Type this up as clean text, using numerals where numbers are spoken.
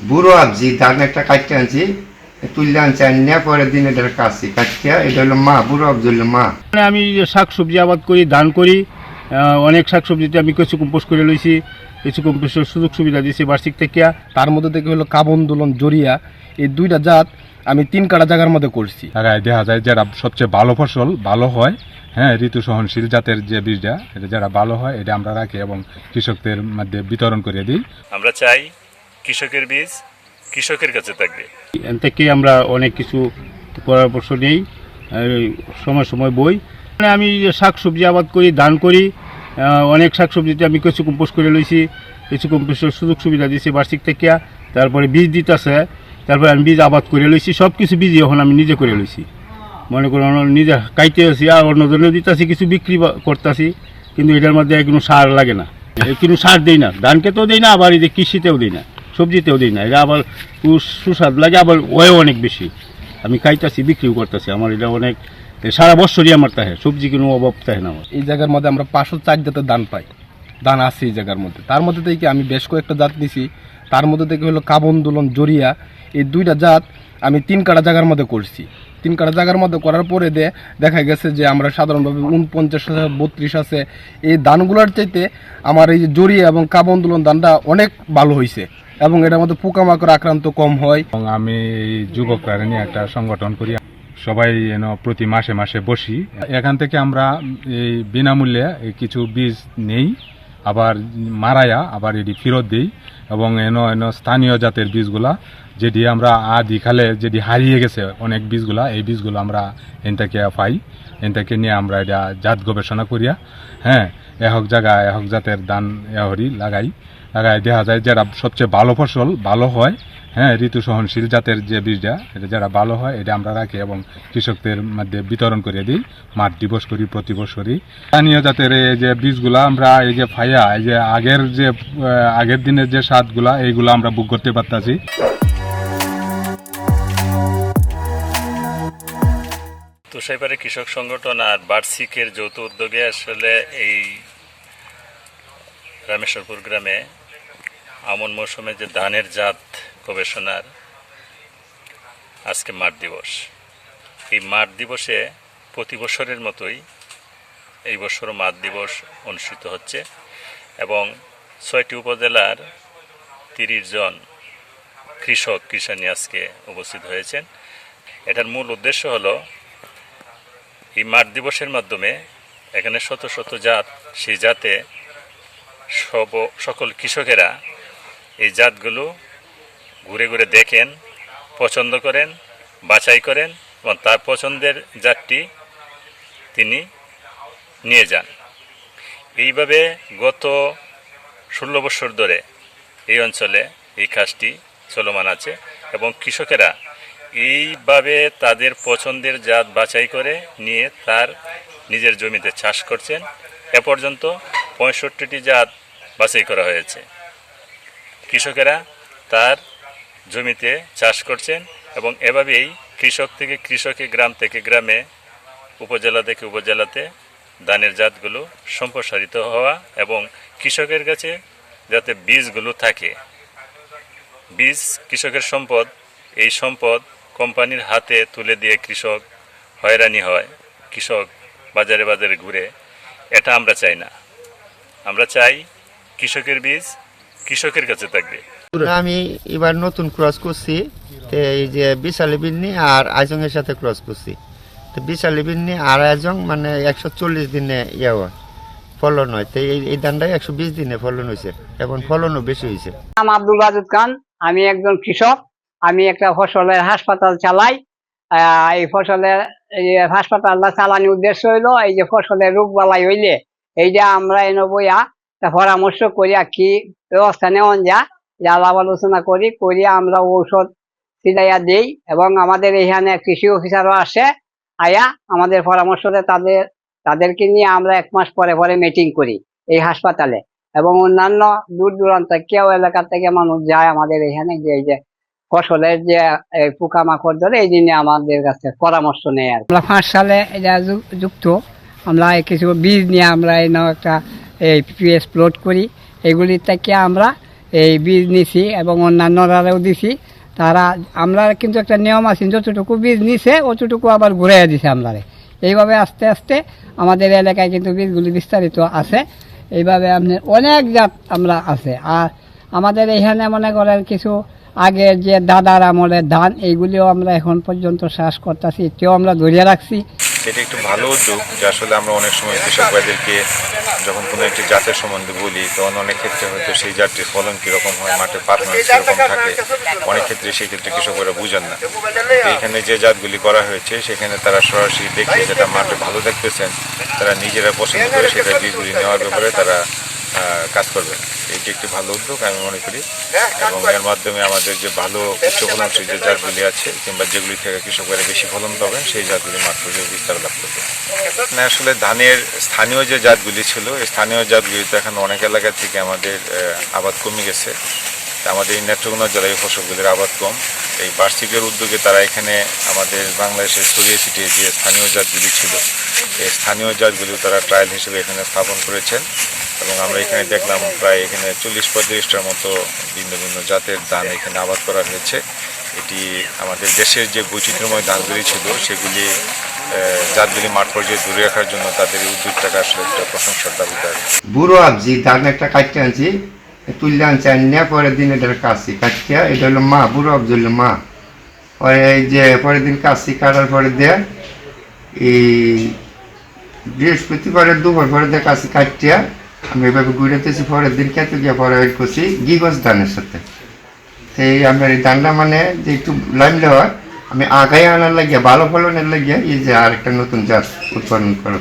বুড়ো আবজি ধান একটা কাটতে আনছি, তুললে আনছি, আনিয়া পরের দিন এটার কাটছি, কাটতে এটা হলো মা, বুড়ো আবজি হলো মা। আমি শাক সবজি আবাদ করি, ধান করি, অনেক শাক সবজিতে আমি কিছু কম্পোস্ট করে লইছি, কিছু কম্পোস্টের সুযোগ সুবিধা দিয়েছি বার্ষিক থেকে। তার মধ্যে থেকে হলো কাবন দোলন জরিয়া, এই দুইটা জাত আমি 3 কাঠা জায়গার মধ্যে করছি। লাগায় দেখা যায় যারা সবচেয়ে ভালো ফসল ভালো হয়, হ্যাঁ, ঋতু সহনশীল জাতের যে বীজটা, এটা যারা ভালো হয় এটা আমরা রাখি এবং কৃষকদের মধ্যে বিতরণ করে দিই। আমরা চাই কৃষকের বীজ কৃষকের কাছে থাকবে। এখান থেকে আমরা অনেক কিছু পরামর্শ নেই, সময় সময় বই। আমি শাক সবজি আবাদ করি, ধান করি, অনেক শাক সবজিতে আমি কিছু কম্পোস্ট করে লইছি, কিছু কম্পোস্টের সুযোগ সুবিধা দিয়েছি বার্ষিক থেকে। তারপরে বীজ দিতেছে, তারপরে আমি বীজ আবাদ করে লইছি, সব কিছু বীজ এখন আমি নিজে করে লইছি। মনে করুন নিজে কাইতে আছি, আর অন্যজনের দিতেছি, কিছু বিক্রি করতেছি, কিন্তু এটার মধ্যে কোনো সার লাগে না, কোনো সার দেই না, ধানকেতেও দেই না, আবার এই যে কৃষিতেও দিই না, সবজিতেও দিই না। এটা আবার সুস্বাদ লাগে, আবার ওয়েও অনেক বেশি। আমি খাইতেছি, বিক্রিও করতেছি, আমার এটা অনেক সারা বছরই আমার তাহে সবজি কোনো অভাব থাকে না আমার। এই জায়গার মধ্যে আমরা 504 জাতের ধান পাই, ধান আছে এই জায়গার মধ্যে। তার মধ্যে থেকে আমি বেশ কয়েকটা জাত নিছি, তার মধ্যে থেকে হলো কাবন দোলন জরিয়া, এই দুইটা জাত আমি 3 কাঠা জায়গার মধ্যে করছি। 3 কাঠা জায়গার মধ্যে করার পরে দেখা গেছে যে আমরা সাধারণভাবে 49 আছে, 32 আছে, এই ধানগুলোর চাইতে আমার এই যে জরিয়া এবং কাবন দোলন ধানটা অনেক ভালো হয়েছে এবং এটার মধ্যে পোকামাকড় আক্রান্ত কম হয়। এবং আমি এই যুবকরা নিয়ে একটা সংগঠন করি, সবাই প্রতি মাসে মাসে বসি। এখান থেকে আমরা এই বিনামূল্যে কিছু বীজ নেই, আবার মারাইয়া আবার এটি ফেরত দিই, এবং স্থানীয় জাতের বীজগুলা যেটি আমরা আদি খালে যেটি হারিয়ে গেছে অনেক বীজগুলা, এই বীজগুলো আমরা এন থেকে পাই, এন থেকে নিয়ে আমরা এটা জাত গবেষণা করিয়া, হ্যাঁ, এক জায়গায় এক জাতের ধান লাগাই দেখা যায় যারা সবচেয়ে ভালো ফসল ভালো হয়, হ্যাঁ, ঋতু সহনশীল জাতের যে বীজটা, এটা যারা ভালো হয় এটা আমরা রাখি এবং কৃষকদের মধ্যে বিতরণ করে দিই। মাঠ দিবস করি প্রতি বছরই। স্থানীয় জাতের এই যে বীজগুলা আমরা এই যে ফাইয়া, এই যে আগের দিনের যে স্বাদগুলা, এইগুলা আমরা বুক করতে পারতাছি। তুষাইপাড়া কৃষক সংগঠন আর বার্ষিকের যৌথ উদ্যোগে আসলে এই রামেশ্বরপুর গ্রামে আমন মৌসুমে যে ধানের জাত গবেষণার আজকে মাঠ দিবস। এই মাঠ দিবসে প্রতি বছরের মতোই এই বছরও মাঠ দিবস অনুষ্ঠিত হচ্ছে এবং 6টি উপজেলার 30 জন কৃষানি আজকে উপস্থিত হয়েছেন। এটার মূল উদ্দেশ্য হলো এই মাঠ দিবসের মাধ্যমে এখানে শত শত জাত, সেই জাতে সকল কৃষকেরা এই জাতগুলো ঘুরে ঘুরে দেখেন, পছন্দ করেন, বাছাই করেন এবং তার পছন্দের জাতটি তিনি নিয়ে যান। এইভাবে গত 16 বছর ধরে এই অঞ্চলে এই কাজটি চলমান আছে এবং কৃষকেরা এইভাবে তাদের পছন্দের জাত বাছাই করে নিয়ে তার নিজের জমিতে চাষ করছেন। এ পর্যন্ত 65টি জাত বাছাই করা হয়েছে। কৃষকেরা তার জমিতে চাষ করছেন এবং এভাবেই কৃষক থেকে কৃষকে, গ্রাম থেকে গ্রামে, উপজেলা থেকে উপজেলাতে ধানের জাতগুলো সম্প্রসারিত হওয়া এবং কৃষকের কাছে যাতে বীজগুলো থাকে। বীজ কৃষকের সম্পদ, এই সম্পদ কোম্পানির হাতে তুলে দিয়ে কৃষক হয়রানি হয়, কৃষক বাজারে বাজারে ঘুরে, এটা আমরা চাই না। আমরা চাই কৃষকের বীজ কৃষকের কাছে থাকবে। আমি এবার নতুন ক্রস করছি, তো এই যে বিশালী বিন্নি আর আইজং এর সাথে ক্রস করছি। তো বিশালী বিন্নি আর আইজং মানে 140 দিনে ফলন হয়, তো এই ধানটাই 120 দিনে ফলন হয়েছে এবং ফলনও বেশি হয়েছে। নাম আব্দুল ওয়াজুদ খান, আমি একজন কৃষক। আমি একটা ফসলের হাসপাতাল চালাই। এই ফসলের হাসপাতালটা চালানোর উদ্দেশ্য হইলো এই যে ফসলের রোগ বালাই হইলে এইটা আমরা এনে বইয়া পরামর্শ করিয়া কি ব্যবস্থা নেওয়া যায়, আলাপ আলোচনা করি আমরা ঔষধ ছিটাইয়া দিই এবং আমাদের এখানে কৃষি অফিসারও আসে, আয়া আমাদের পরামর্শতে তাদেরকে নিয়ে আমরা 1 মাস পরে পরে মিটিং করি এই হাসপাতালে। এবং অন্যান্য দূর দূরান্ত কেউ এলাকা থেকে মানুষ যায় আমাদের এখানে, যে এই যে ফসলের যে পোকামাকড় ধরে এই জন্য আমাদের কাছে পরামর্শ নেই। আর আমরা 5 সালে এটা যুক্ত, আমরা কিছু বীজ নিয়ে আমরা একটা পিপিএস প্লট করি। এগুলি থেকে আমরা এই বীজ নিছি এবং অন্যান্যরাও দিছি। তারা আমরা কিন্তু একটা নিয়ম আছে, যতটুকু বীজ নিছে অতটুকু আবার ঘুরাইয়া দিছে আমরারে। এইভাবে আস্তে আস্তে আমাদের এলাকায় কিন্তু বীজগুলি বিস্তারিত আছে। এইভাবে আপনার অনেক জাত আমরা আছে। আর আমাদের এখানে মনে করেন কিছু আগের যে দাদার আমলের ধান, এইগুলিও আমরা এখন পর্যন্ত চাষ করতেছি, এটিও আমরা ধরিয়ে রাখছি। এটা একটু ভালো উদ্যোগ যে আসলে আমরা অনেক সময় কৃষক ভাইদেরকে যখন কোনো একটি জাতের সম্বন্ধে বলি তখন অনেক ক্ষেত্রে হয়তো সেই জাতটির ফলন কীরকম হয়, মাঠে পারফরমেন্স কীরকম থাকে, অনেক ক্ষেত্রে সেই ক্ষেত্রে কৃষকরা বুঝেন না। এইখানে যে জাতগুলি করা হয়েছে সেখানে তারা সরাসরি দেখে যেটা মাঠে ভালো দেখতেছেন তারা নিজেরা পছন্দ করে সেটা বীজগুলি নেওয়ার ব্যাপারে তারা কাজ করবেন। এটি একটি ভালো উদ্যোগ আমি মনে করি, এবং এর মাধ্যমে আমাদের যে ভালো উচ্চ ফলনশীল যে জাতগুলি আছে কিংবা যেগুলি থেকে কৃষকেরা বেশি ফলন পাবেন সেই জাতগুলি মাঠ পর্যায়ে বিস্তার লাভ করবে। না, আসলে ধানের স্থানীয় যে জাতগুলি ছিল এই স্থানীয় জাতগুলি তো এখন অনেক এলাকা থেকে আমাদের আবাদ কমে গেছে। আমাদের এই নেত্রকোনা জেলায় ফসলগুলির আবাদ কম। এই বার্ষিকের উদ্যোগে তারা এখানে আমাদের বাংলাদেশের ছড়িয়ে ছিটিয়ে যে স্থানীয় জাতগুলি ছিল এই স্থানীয় জাতগুলি তারা ট্রায়াল হিসেবে এখানে স্থাপন করেছেন, এবং আমরা এখানে দেখলাম প্রায় এখানে 40-45টার মতো ভিন্ন ভিন্ন জাতের ধান এখানে আবাদ করা হয়েছে। এটি আমাদের দেশের যে বৈচিত্র্যময় ধানগুলি ছিল সেগুলি জাতগুলি মাঠ পর্যায়ে দূরে রাখার জন্য তাদের এই উদ্যোগটাকে আসলে একটা প্রশংসার দাবিদার। বুড়ো আবজি ধান একটা কাটতে আনছি, তুললে আনছি, আনিয়া পরের দিন এটার কাশি কাটতে, এটা হলো মা, বুড়ো আবজি হলো মা। পরে এই যে পরের দিন কাশি কাটার পরে দেয় এই বৃহস্পতিবারের দুপুর পরে দিয়ে কাশি কাটতে আমি এভাবে ঘুরেতেছি। পরের দিন খেতে গিয়ে পরে করছি গিগজ ধানের সাথে। তো এই আমার এই ধানটা মানে যে একটু লাইমলে হয়, আমি আগায় আনার লাগিয়ে ভালো ফলনের লাগিয়ে এই যে আরেকটা নতুন জাত উৎপাদন করা।